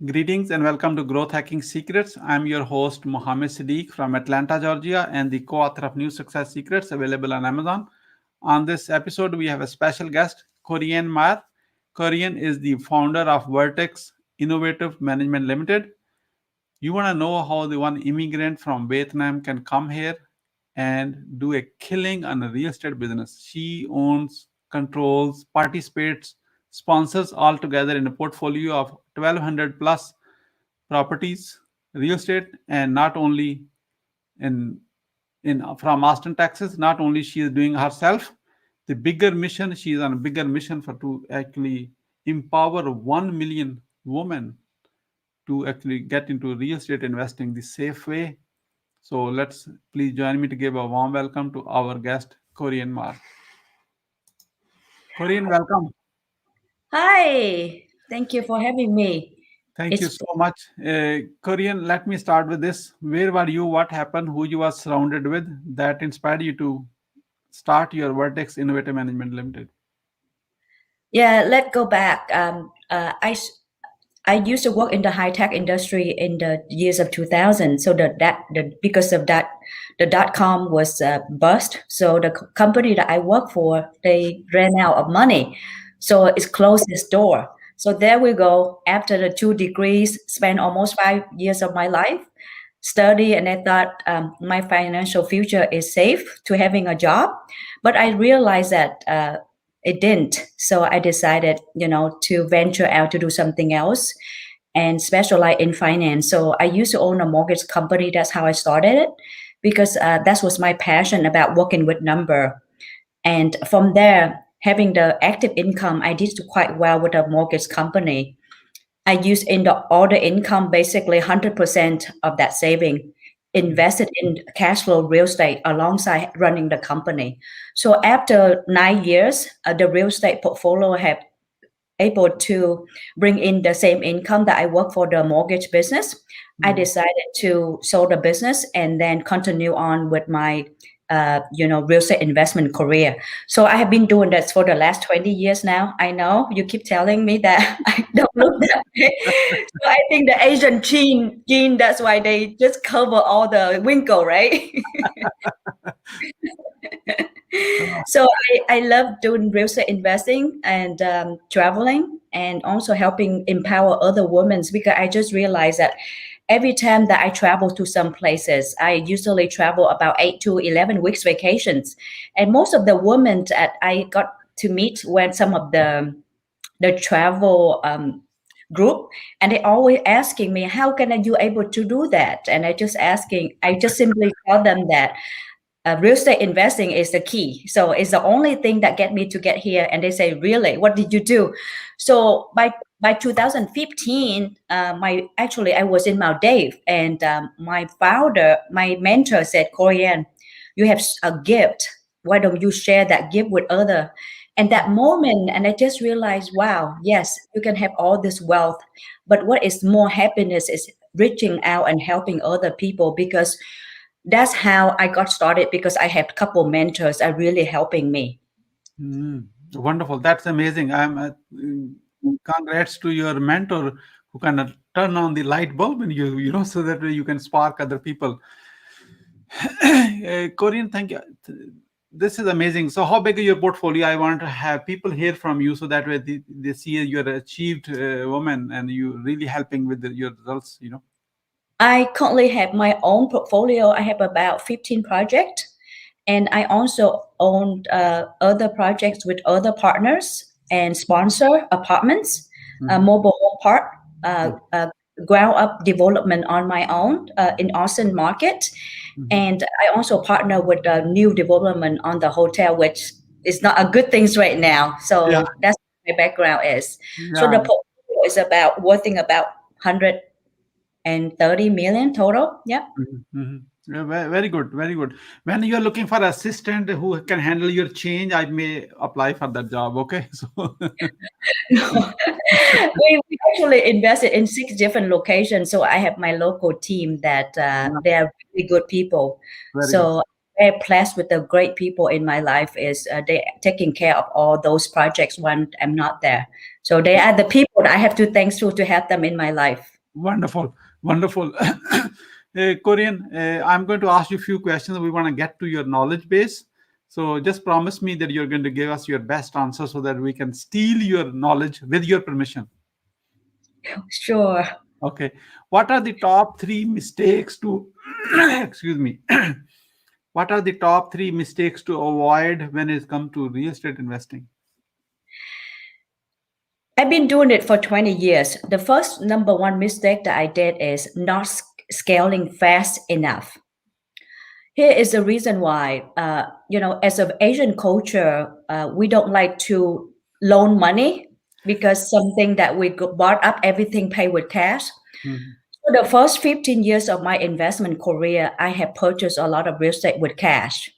Greetings and welcome to Growth Hacking Secrets. I'm your host, Mohammed Siddique from Atlanta, Georgia, and the co author of New Success Secrets available on Amazon. On this episode, we have a special guest, Korianne. Korianne is the founder of Vertex Innovative Management Limited. You want to know how the one immigrant from Vietnam can come here and do a killing on a real estate business. She owns, controls, participates, sponsors all together in a portfolio of 1200 plus properties, real estate, and not only in from Austin, Texas. Not only she is doing herself, the bigger mission. She is on a bigger mission for to actually empower 1 million women to actually get into real estate investing the safe way. So let's please join me to give a warm welcome to our guest, Korianne. Korianne, welcome. Hi, thank you for having me. Thank you It's so much. Korianne, let me start with this. Where were you? What happened? Who you were surrounded with that inspired you to start your Vertex Innovative Management Limited? yeah. Let's go back. I used to work in the high tech industry in the years of 2000. So because of that, the dot com was bust. So the company that I work for, they ran out of money, so it closed its door. So there we go. After the 2 degrees, spent almost 5 years of my life study, and I thought my financial future is safe to having a job. But I realized that it didn't. So I decided, to venture out to do something else and specialize in finance. So I used to own a mortgage company. That's how I started it, because that was my passion about working with number. And from there, having the active income, I did quite well with a mortgage company. I used all the income, basically 100% of that saving, invested in cash flow real estate alongside running the company. So after 9 years, the real estate portfolio had able to bring in the same income that I work for the mortgage business. I decided to sell the business and then continue on with my real estate investment career. So I have been doing that for the last 20 years now. I know you keep telling me that I don't look that way. So I think the Asian gene, that's why they just cover all the wrinkle, right? So I love doing real estate investing and traveling, and also helping empower other women, because I just realized that every time that I travel to some places, I usually travel about 8 to 11 weeks vacations. And most of the women that I got to meet when some of the travel group, and they always asking me, how can you able to do that? And I just simply tell them that real estate investing is the key. So it's the only thing that get here. And they say, really, what did you do? So by 2015, I was in Maldives, and my mentor said, Korianne, you have a gift. Why don't you share that gift with other? And that moment, and I just realized, wow, yes, you can have all this wealth, but what is more happiness is reaching out and helping other people, because that's how I got started, because I have a couple mentors are really helping me. Wonderful. That's amazing. Congrats to your mentor who kind of turn on the light bulb in you, so that way you can spark other people. Korean, thank you. This is amazing. So, how big is your portfolio? I want to have people hear from you, so that way they see you're an achieved woman and you really helping with your results. I currently have my own portfolio. I have about 15 projects, and I also own other projects with other partners and sponsor apartments, mobile home park, ground up development on my own in Austin market. And I also partner with a new development on the hotel, which is not a good things right now. Yeah, So that's what my background is. So the yeah. portfolio is worthing about 130 million total. Yeah. Yeah, very good, very good. When you are looking for assistant who can handle your change, I may apply for that job. Okay, so We actually invested in 6 different locations. So I have my local team that yeah, they are really good people. very good. So I'm very blessed with the great people in my life. Is they taking care of all those projects when I'm not there. So they are the people that I have to thank to have them in my life. Wonderful, wonderful. Korianne, I'm going to ask you a few questions. We want to get to your knowledge base. So just promise me that you're going to give us your best answer so that we can steal your knowledge with your permission. Sure. Okay. What are the top three mistakes to, excuse me, what are the top three mistakes to avoid when it comes to real estate investing? I've been doing it for 20 years. The first number one mistake that I did is not scaling fast enough. Here is the reason why, as an Asian culture, we don't like to loan money because something that we bought up, everything paid with cash. Mhm. So the first 15 years of my investment career, I have purchased a lot of real estate with cash.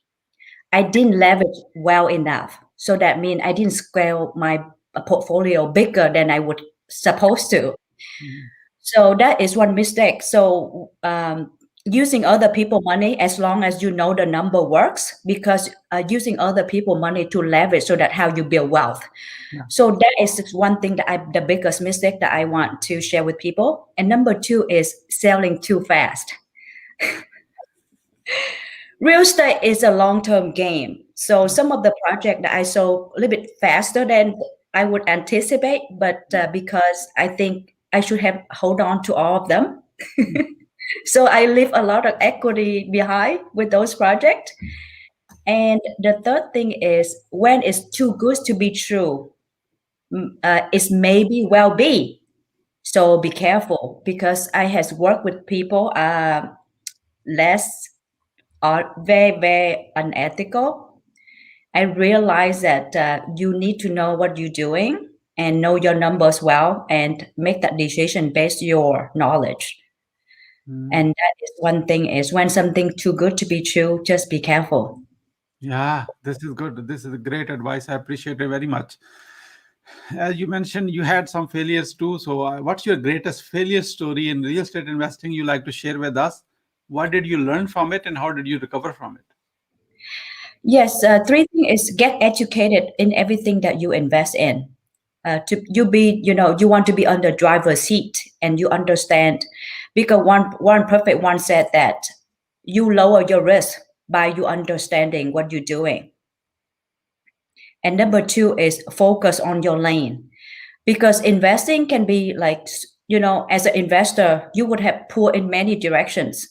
I didn't leverage well enough. So that means I didn't scale my portfolio bigger than I would supposed to. Mhm. So that is one mistake. So using other people money, as long as you know the number works, because using other people money to leverage, so that how you build wealth. Yeah. So that is one thing that the biggest mistake that I want to share with people. And number two is selling too fast. Real estate is a long-term game. So some of the project that I sold a little bit faster than I would anticipate, but because I think I should have hold on to all of them. So I leave a lot of equity behind with those projects. And the third thing is when it's too good to be true, it's maybe well be. So be careful because I has worked with people less are very, very unethical. I realize that you need to know what you're doing and know your numbers well and make that decision based your knowledge. And that is one thing is when something too good to be true, just be careful. Yeah, this is good. This is great advice. I appreciate it very much. As you mentioned, you had some failures too. So, what's your greatest failure story in real estate investing you like to share with us? What did you learn from it, and how did you recover from it? Yes, three things is get educated in everything that you invest in. To you be, you want to be on the driver's seat and you understand, because one perfect one said that you lower your risk by you understanding what you're doing. And number two is focus on your lane, because investing can be like, as an investor, you would have pulled in many directions.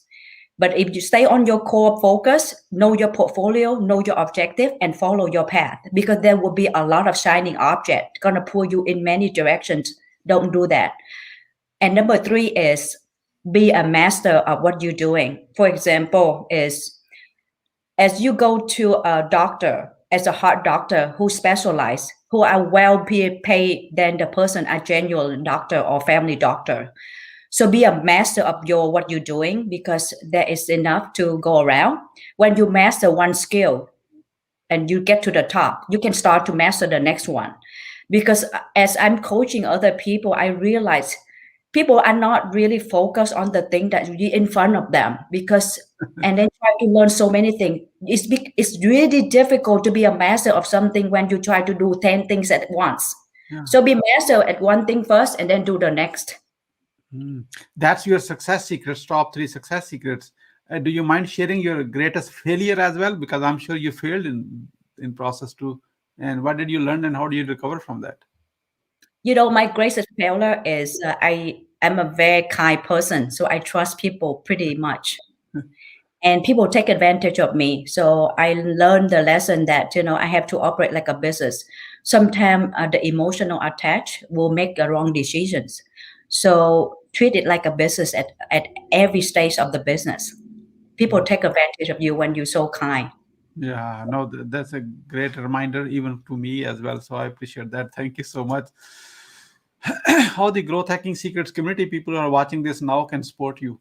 But if you stay on your core focus, know your portfolio, know your objective, and follow your path, because there will be a lot of shining object gonna pull you in many directions. Don't do that. And number three is be a master of what you're doing. For example, is as you go to a doctor, as a heart doctor who specialize, who are well paid than the person a genuine doctor or family doctor. So be a master of your what you're doing, because there is enough to go around. When you master one skill and you get to the top, you can start to master the next one. Because as I'm coaching other people, I realize people are not really focused on the thing that is in front of them, because and then try to learn so many things. It's really difficult to be a master of something when you try to do 10 things at once. Yeah. So be master at one thing first and then do the next. That's your success secrets, top three success secrets. Do you mind sharing your greatest failure as well? Because I'm sure you failed in process too. And what did you learn, and how do you recover from that? My greatest failure is I am a very kind person, so I trust people pretty much. And people take advantage of me. So I learned the lesson that I have to operate like a business. Sometimes the emotional attach will make the wrong decisions. So treat it like a business at every stage of the business. People take advantage of you when you're so kind. Yeah, no, that's a great reminder even to me as well. So I appreciate that. Thank you so much. How the growth hacking secrets community people who are watching this now can support you?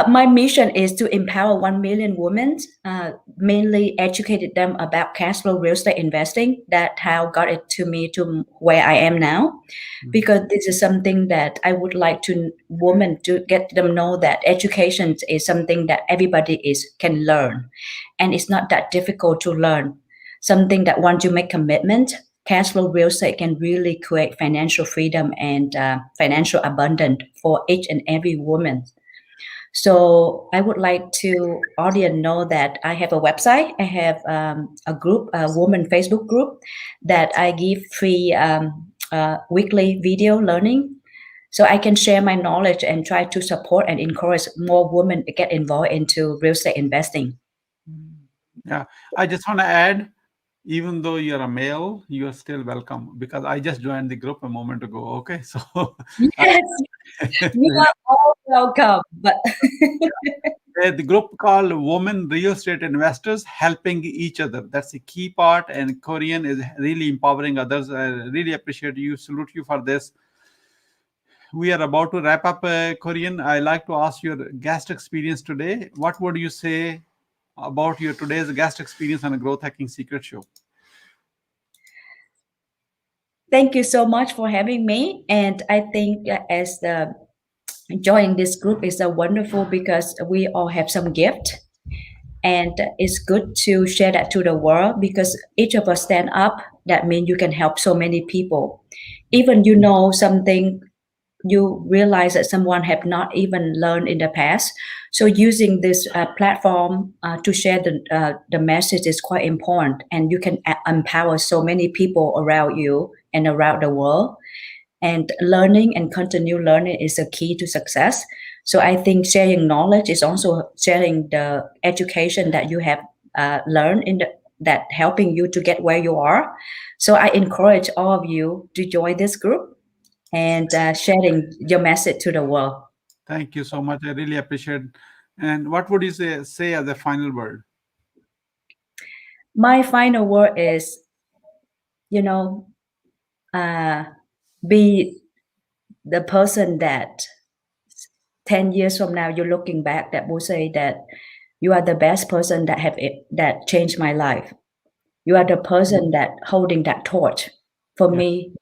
My mission is to empower 1 million women, mainly educated them about cash flow real estate investing. That how got it to me to where I am now, because this is something that I would like to women to get them know that education is something that everybody can learn, and it's not that difficult to learn. Something that once you make commitment, cash flow real estate can really create financial freedom and financial abundance for each and every woman. So I would like to audience know that I have a website. I have a group, a woman Facebook group, that I give free weekly video learning. So I can share my knowledge and try to support and encourage more women to get involved into real estate investing. Yeah, I just want to add, even though you're a male, you're still welcome because I just joined the group a moment ago. Okay, so Yes, you are all welcome. But the group called Women Real Estate Investors Helping Each Other. That's the key part, and Korianne is really empowering others. I really appreciate you, salute you for this. We are about to wrap up, Korianne. I like to ask your guest experience today. What would you say about your today's guest experience on a Growth Hacking Secret Show? thank you so much for having me. And I think as the joining this group is a wonderful because we all have some gift, and it's good to share that to the world because each of us stand up. That means you can help so many people. Even you know something, you realize that someone have not even learned in the past. So using this platform to share the message is quite important, and you can empower so many people around you and around the world. And learning and continue learning is the key to success. So I think sharing knowledge is also sharing the education that you have learned that helping you to get where you are. So I encourage all of you to join this group and sharing your message to the world. Thank you so much. I really appreciate. And what would you say as a final word? My final word is, you know, be the person that 10 years from now you're looking back that will say that you are the best person that changed my life. You are the person that holding that torch for Yeah. me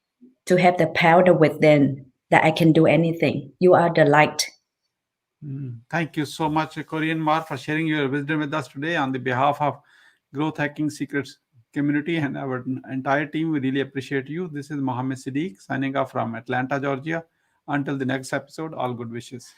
to have the power within that I can do anything. You are the light. Thank you so much, Korianne Mar, for sharing your wisdom with us today on the behalf of Growth Hacking Secrets community and our entire team. We really appreciate you. This is Mohammed Siddique signing off from Atlanta, Georgia. Until the next episode, all good wishes.